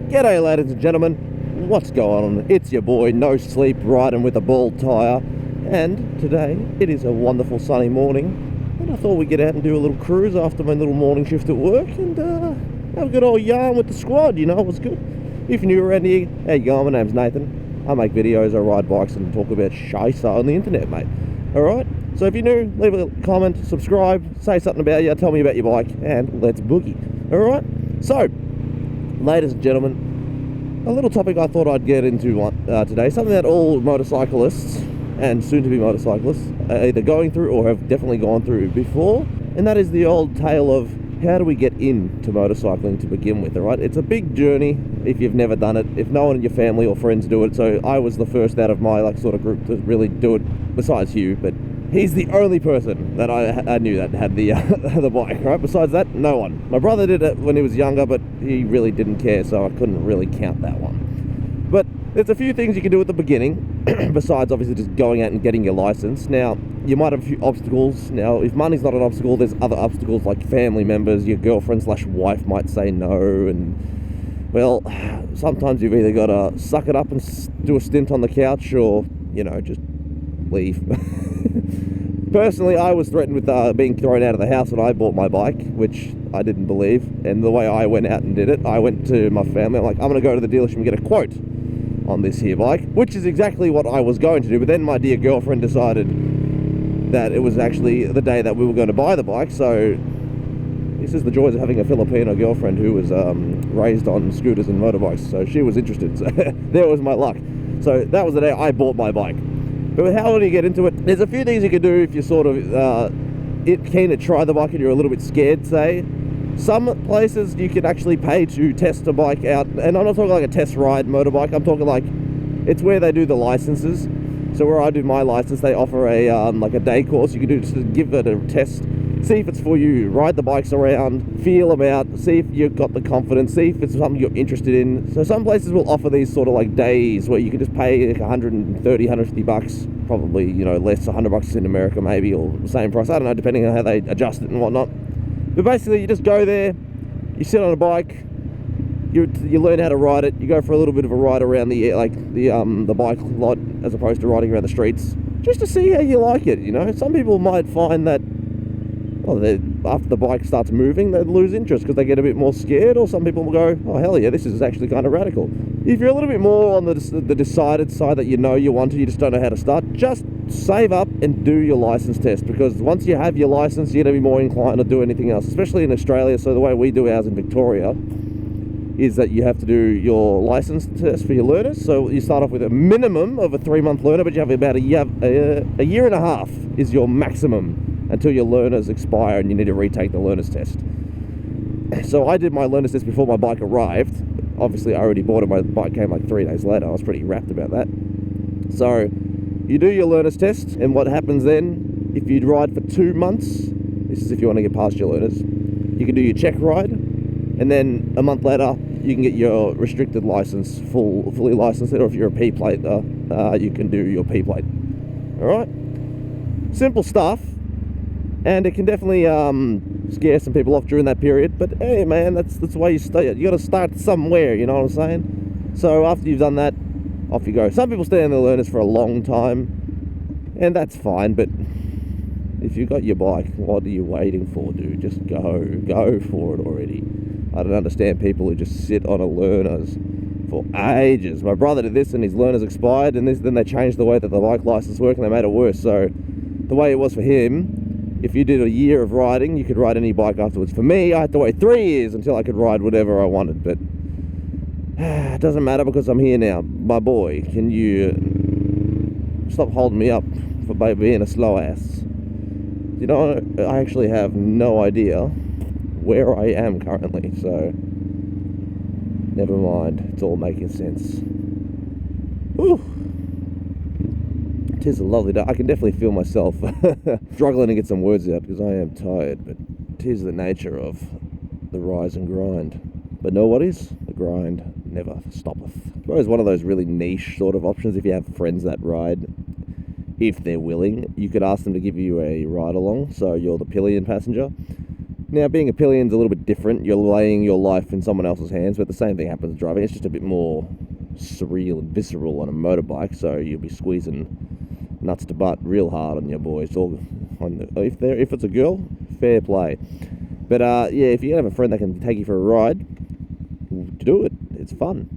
G'day ladies and gentlemen, what's going on? It's your boy No Sleep riding with a bald tyre, and today it is a wonderful sunny morning, and I thought we'd get out and do a little cruise after my little morning shift at work and have a good old yarn with the squad. You know, it was good. If you're new around here, how you going? My name's Nathan. I make videos, I ride bikes and talk about shit on the internet, mate. Alright, so if you're new, leave a comment, subscribe, say something about you, tell me about your bike, and let's boogie. Alright, so ladies and gentlemen, a little topic I thought I'd get into today, something that all motorcyclists and soon-to-be motorcyclists are either going through or have definitely gone through before, and that is the old tale of how do we get into motorcycling to begin with. Alright, it's a big journey if you've never done it, if no one in your family or friends do it. So I was the first out of my sort of group to really do it, besides Hugh, but he's the only person that I knew that had the the bike, right? Besides that, no one. My brother did it when he was younger, but he really didn't care, so I couldn't really count that one. But there's a few things you can do at the beginning, besides obviously just going out and getting your license. Now, you might have a few obstacles. Now, if money's not an obstacle, there's other obstacles like family members, your girlfriend/wife might say no, and, well, sometimes you've either got to suck it up and do a stint on the couch or, you know, just leave. Personally, I was threatened with being thrown out of the house when I bought my bike, which I didn't believe. And the way I went out and did it, I went to my family, I'm like, I'm going to go to the dealership and get a quote on this here bike, which is exactly what I was going to do. But then my dear girlfriend decided that it was actually the day that we were going to buy the bike. So this is the joys of having a Filipino girlfriend who was raised on scooters and motorbikes. So she was interested. So there was my luck. So that was the day I bought my bike. But how do you get into it? There's a few things you can do if you're sort of keen to try the bike and you're a little bit scared, say. Some places you can actually pay to test a bike out, and I'm not talking like a test ride motorbike, I'm talking like, it's where they do the licenses. So where I do my license, they offer a like a day course you can do to give it a test, see if it's for you, ride the bikes around, feel them out, see if you've got the confidence, see if it's something you're interested in. So some places will offer these sort of like days where you can just pay like 130, 150 bucks, probably, you know, less, 100 bucks in America maybe, or the same price, I don't know, depending on how they adjust it and whatnot. But basically you just go there, you sit on a bike, you learn how to ride it, you go for a little bit of a ride around the bike lot as opposed to riding around the streets, just to see how you like it, you know. Some people might find that, well, after the bike starts moving, they lose interest because they get a bit more scared, or some people will go, oh hell yeah, this is actually kind of radical. If you're a little bit more on the decided side that you know you want to, you just don't know how to start, just save up and do your license test, because once you have your license, you're going to be more inclined to do anything else, especially in Australia. So the way we do ours in Victoria is that you have to do your license test for your learners. So you start off with a minimum of a 3-month learner, but you have about a year and a half is your maximum until your learners expire and you need to retake the learner's test. So I did my learner's test before my bike arrived. Obviously I already bought it, my bike came like 3 days later. I was pretty rapt about that. So you do your learner's test, and what happens then, if you ride for 2 months, this is if you want to get past your learners, you can do your check ride, and then a month later you can get your restricted license, fully licensed, or if you're a P-plater, you can do your P-plate. Alright? Simple stuff, and it can definitely scare some people off during that period, but hey man, that's the way you start. You got to start somewhere, you know what I'm saying? So after you've done that, off you go. Some people stay on their learners for a long time, and that's fine, but if you've got your bike, what are you waiting for, dude? Just go for it already. I don't understand people who just sit on a learners for ages. My brother did this and his learners expired, and then they changed the way that the bike license worked and they made it worse. So the way it was for him, if you did a year of riding, you could ride any bike afterwards. For me, I had to wait 3 years until I could ride whatever I wanted, but it doesn't matter because I'm here now. My boy, can you stop holding me up for being a slow ass? You know, I actually have no idea where I am currently, so never mind. It's all making sense. Whew. It is a lovely day. I can definitely feel myself struggling to get some words out because I am tired, but it is the nature of the rise and grind. But know what is? The grind never stoppeth. I suppose one of those really niche sort of options, if you have friends that ride, if they're willing, you could ask them to give you a ride along, so you're the pillion passenger. Now, being a pillion's a little bit different. You're laying your life in someone else's hands, but the same thing happens driving. It's just a bit more surreal and visceral on a motorbike, so you'll be squeezing nuts to butt real hard on your boys. If it's a girl, fair play. But yeah, if you have a friend that can take you for a ride, do it. It's fun.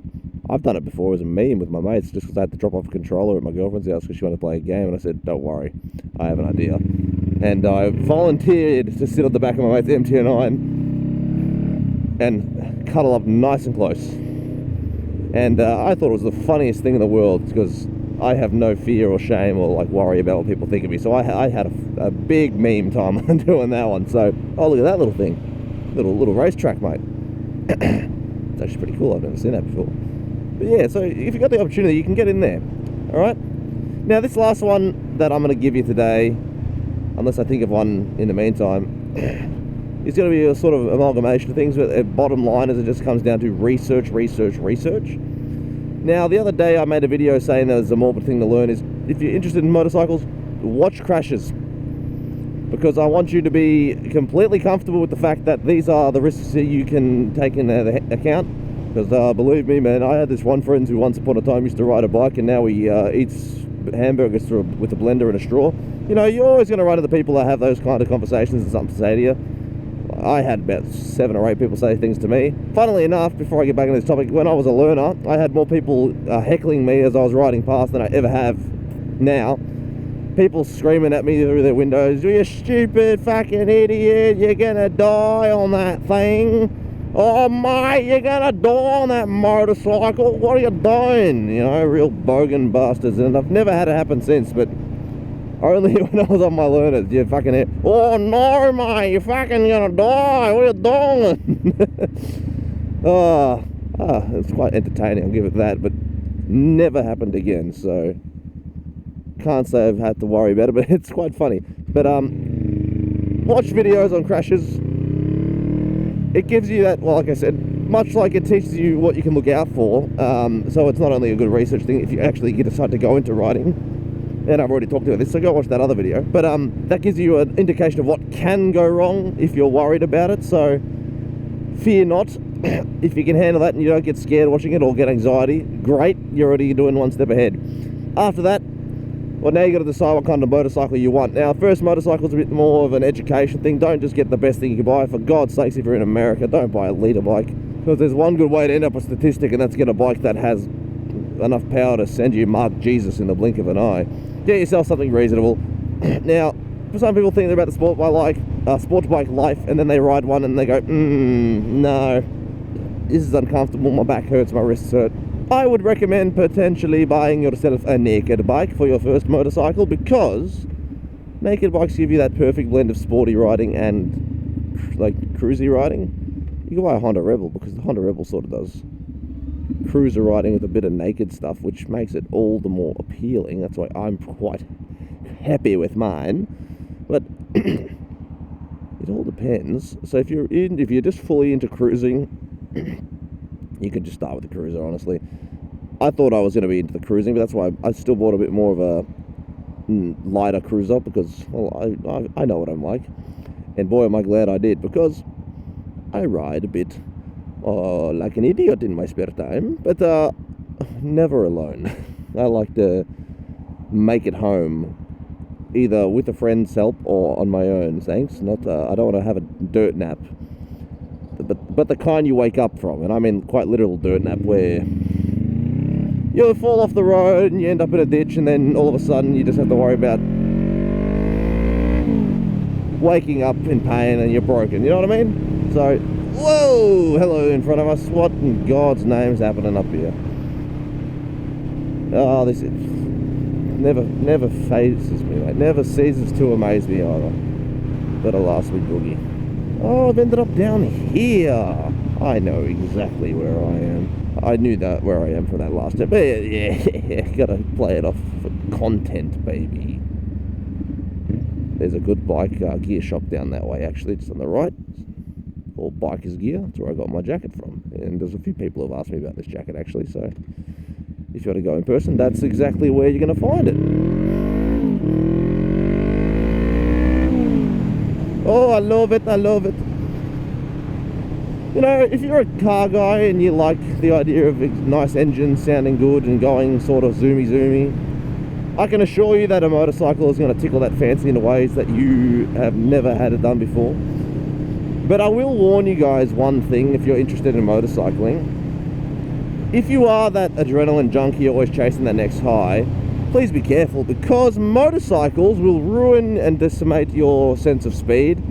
I've done it before as a meme with my mates, just because I had to drop off a controller at my girlfriend's house because she wanted to play a game, and I said, don't worry, I have an idea. And I volunteered to sit on the back of my mate's MT-09 and cuddle up nice and close. And I thought it was the funniest thing in the world, because I have no fear or shame or like worry about what people think of me. So I had a big meme time on doing that one. So, oh, look at that little thing. Little racetrack, mate. It's actually pretty cool. I've never seen that before. But yeah, so if you got the opportunity, you can get in there. All right. Now, this last one that I'm going to give you today, unless I think of one in the meantime, is going to be a sort of amalgamation of things. But bottom line is, it just comes down to research. Now, the other day I made a video saying there's a morbid thing to learn is, if you're interested in motorcycles, watch crashes. Because I want you to be completely comfortable with the fact that these are the risks that you can take into account. Because believe me, man, I had this one friend who once upon a time used to ride a bike, and now he eats hamburgers with a blender and a straw. You know, you're always going to run into the people that have those kind of conversations and something to say to you. I had about 7 or 8 people say things to me. Funnily enough, before I get back on this topic, when I was a learner, I had more people heckling me as I was riding past than I ever have now. People screaming at me through their windows, "You stupid fucking idiot, you're gonna die on that thing. Oh mate, you're gonna die on that motorcycle, what are you doing?" You know, real bogan bastards. And I've never had it happen since, but only when I was on my learners, you fucking hear, "Oh no mate, you're fucking gonna die, what are you doing?" It's quite entertaining, I'll give it that, but never happened again, so can't say I've had to worry about it, but it's quite funny. But watch videos on crashes. It gives you that, well, like I said, much like it teaches you what you can look out for. So it's not only a good research thing if you actually decide to go into riding. And I've already talked about this, so go watch that other video. But that gives you an indication of what can go wrong if you're worried about it. So fear not. If you can handle that and you don't get scared watching it or get anxiety, great, you're already doing one step ahead. After that, well, now you got to decide what kind of motorcycle you want. Now, first motorcycle's a bit more of an education thing. Don't just get the best thing you can buy. For God's sakes, if you're in America, don't buy a leader bike. Because there's one good way to end up a statistic, and that's get a bike that has enough power to send you Mark Jesus in the blink of an eye. Get yourself something reasonable. Now, for some people think they're about the sport bike life, and then they ride one and they go, no, this is uncomfortable, my back hurts, my wrists hurt. I would recommend potentially buying yourself a naked bike for your first motorcycle, because naked bikes give you that perfect blend of sporty riding and like cruisy riding. You can buy a Honda Rebel, because the Honda Rebel sort of does cruiser riding with a bit of naked stuff, which makes it all the more appealing. That's why I'm quite happy with mine. But it all depends. So if you're just fully into cruising, you could just start with the cruiser, honestly. I thought I was going to be into the cruising, but that's why I still bought a bit more of a lighter cruiser, because, well, I know what I'm like. And boy, am I glad I did, because I ride a bit like an idiot in my spare time, but never alone. I like to make it home, either with a friend's help or on my own, thanks. Not, I don't want to have a dirt nap. But the kind you wake up from, and I mean quite literal dirt nap, where you'll fall off the road and you end up in a ditch, and then all of a sudden you just have to worry about waking up in pain and you're broken, you know what I mean? So, whoa, hello in front of us, what in God's name's happening up here? Oh, this is never phases me, mate. Never ceases to amaze me either. But alas, we boogie. Oh, I've ended up down here. I know exactly where I am. I knew that where I am from that last step. But yeah, gotta play it off for content, baby. There's a good bike gear shop down that way, actually, just on the right. All Bikers Gear. That's where I got my jacket from. And there's a few people who have asked me about this jacket, actually. So if you want to go in person, that's exactly where you're going to find it. Oh, I love it, I love it. You know, if you're a car guy and you like the idea of a nice engine sounding good and going sort of zoomy, I can assure you that a motorcycle is going to tickle that fancy in ways that you have never had it done before. But I will warn you guys one thing if you're interested in motorcycling. If you are that adrenaline junkie always chasing that next high, please be careful, because motorcycles will ruin and decimate your sense of speed.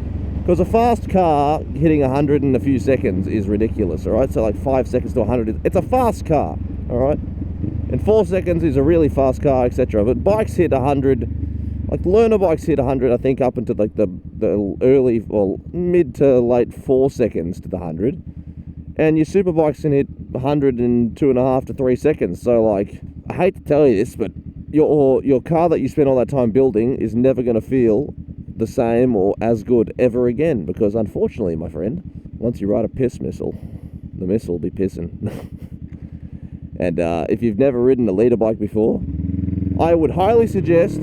Because a fast car hitting 100 in a few seconds is ridiculous, alright? So like 5 seconds to 100, it's a fast car, alright? And 4 seconds is a really fast car, etc. But bikes hit 100, like learner bikes hit 100, I think, up into like the early, well, mid to late 4 seconds to the 100. And your super bikes can hit 100 in 2.5 to 3 seconds. So like, I hate to tell you this, but your car that you spend all that time building is never going to feel the same or as good ever again, because unfortunately, my friend, once you ride a piss missile, the missile will be pissing. And if you've never ridden a leader bike before, I would highly suggest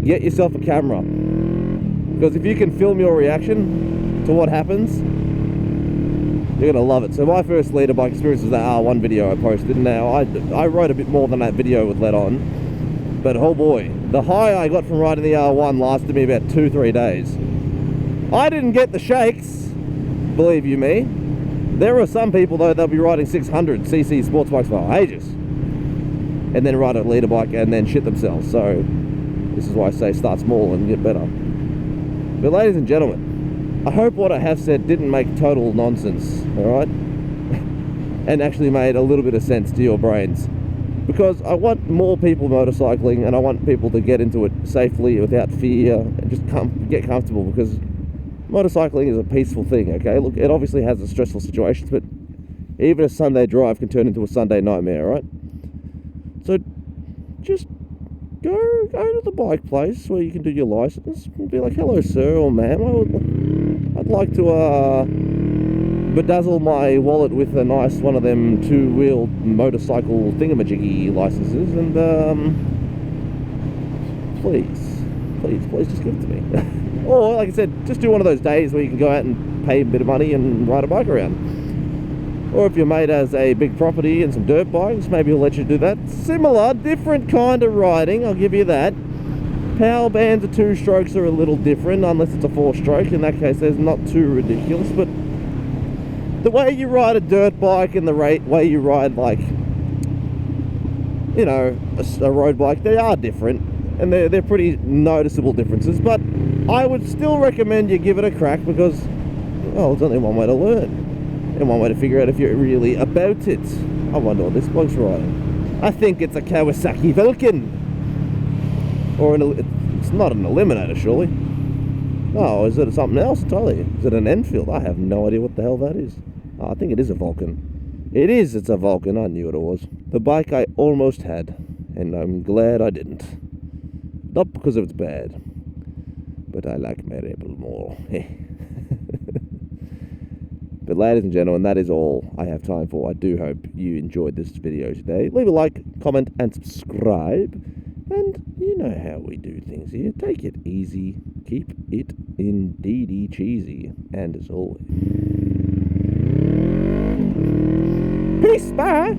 get yourself a camera, because if you can film your reaction to what happens, you're gonna love it. So my first leader bike experience was that R1 video I posted. Now I rode a bit more than that video would let on, but oh boy, the high I got from riding the R1 lasted me about 2-3 days. I didn't get the shakes, believe you me. There are some people though, they'll be riding 600cc sports bikes for ages, and then ride a leader bike and then shit themselves. So this is why I say start small and get better. But ladies and gentlemen, I hope what I have said didn't make total nonsense, alright? And actually made a little bit of sense to your brains. Because I want more people motorcycling, and I want people to get into it safely without fear and just get comfortable, because motorcycling is a peaceful thing, okay? Look, it obviously has its stressful situations, but even a Sunday drive can turn into a Sunday nightmare, right? So just go to the bike place where you can do your license and be like, hello sir or ma'am, I'd like to bedazzle my wallet with a nice one of them two-wheeled motorcycle thingamajiggy licenses, and please just give it to me. Or like I said, just do one of those days where you can go out and pay a bit of money and ride a bike around. Or if your mate has a big property and some dirt bikes, maybe he'll let you do that. Similar, different kind of riding, I'll give you that. Power bands of 2 strokes are a little different, unless it's a 4-stroke. In that case, there's not too ridiculous, but the way you ride a dirt bike and the way you ride, like, you know, a road bike, they are different, and they're pretty noticeable differences. But I would still recommend you give it a crack, because, well, there's only one way to learn and one way to figure out if you're really about it. I wonder what this bloke's riding. I think it's a Kawasaki Vulcan, or it's not an Eliminator, surely. Oh, is it something else entirely? Is it an Enfield? I have no idea what the hell that is. Oh, I think it is a Vulcan. It's a Vulcan. I knew what it was. The bike I almost had, and I'm glad I didn't. Not because it's bad, but I like my Rebel more. But ladies and gentlemen, that is all I have time for. I do hope you enjoyed this video today. Leave a like, comment, and subscribe. And you know how we do things here. Take it easy. Keep it indeedy cheesy. And as always, peace, bye!